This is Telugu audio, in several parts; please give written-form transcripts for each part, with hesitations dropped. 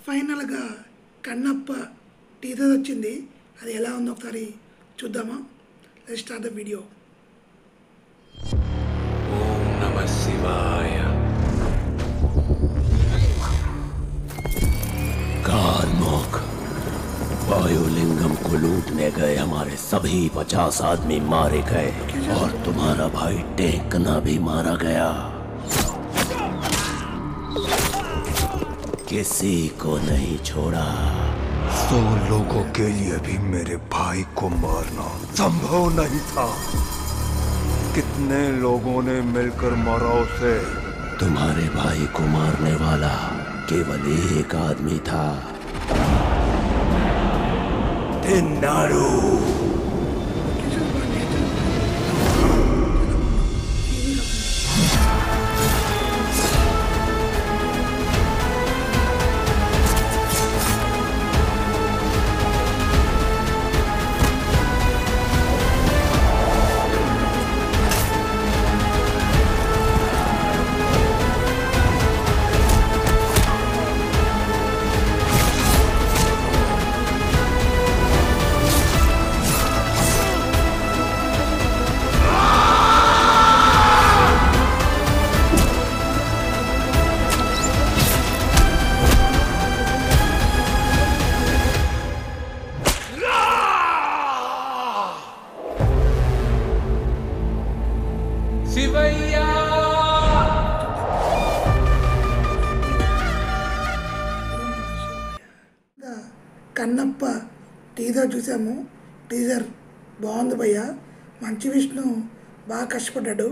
ఫైనల్గా కన్నప్ప టీజర్ వచ్చింది. అది ఎలా ఉందో ఒకసారి చూద్దామా? Let's start the video. ఓం నమః శివాయ. कालमुख वायुलिंगम को लूटने गए हमारे सभी 50 आदमी मारे गए और तुम्हारा भाई टेकना भी मारा गया. किसी को नहीं छोड़ा. 100 लोगों के लिए भी मेरे भाई को मारना संभव नहीं था. कितने लोगों ने मिलकर मारा उसे? तुम्हारे भाई को मारने वाला केवल एक आदमी था, तिन्नाडु. శివయ్యా కన్నప్ప టీజర్ చూసాము. టీజర్ బాగుంది భయ్య. మంచి విష్ణు బాగా కష్టపడ్డాడు.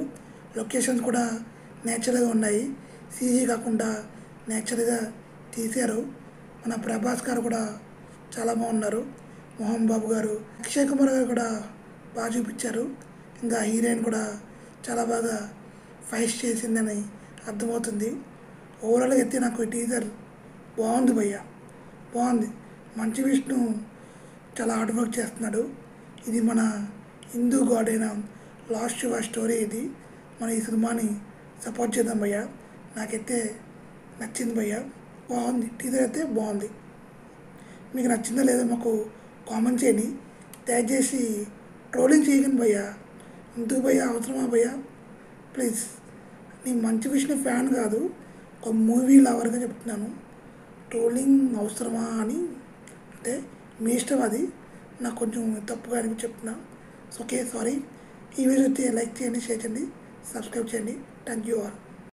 లొకేషన్స్ కూడా నేచురల్గా ఉన్నాయి. సీజీ కాకుండా నేచురల్గా తీశారు. మన ప్రభాస్ గారు కూడా చాలా బాగున్నారు. మోహన్ బాబు గారు, అక్షయ్ కుమార్ గారు కూడా బాగా చూపించారు. ఇంకా హీరోయిన్ కూడా చాలా బాగా ఫైట్ చేసిందని అర్థమవుతుంది. ఓవరాల్గా అయితే నాకు ఈ టీజర్ బాగుంది భయ్య, బాగుంది. మంచి విష్ణు చాలా హార్డ్ వర్క్ చేస్తున్నాడు. ఇది మన హిందూ గాడ్ అయిన లాస్ట్ శివ స్టోరీ. ఇది మన ఈ సినిమాని సపోర్ట్ చేద్దాం భయ్య. నాకైతే నచ్చింది భయ్య, బాగుంది. టీజర్ అయితే బాగుంది. మీకు నచ్చిందో లేదో మాకు కామెంట్ చేయండి. దయచేసి ట్రోలింగ్ చేయకండి భయ్య. ఎందుకు భయ్య, అవసరమా భయ్య? ప్లీజ్. నేను మంచి విష్ణు ఫ్యాన్ కాదు, ఒక మూవీ లవర్గా చెప్తున్నాను. ట్రోలింగ్ అవసరమా అని అంటే మీ ఇష్టం. అది నాకు కొంచెం తప్పుగా అనిపించి చెప్తున్నా. Okay, sorry. ఈ వీడియో అయితే లైక్ చేయండి, షేర్ చేయండి, సబ్స్క్రైబ్ చేయండి. Thank you all.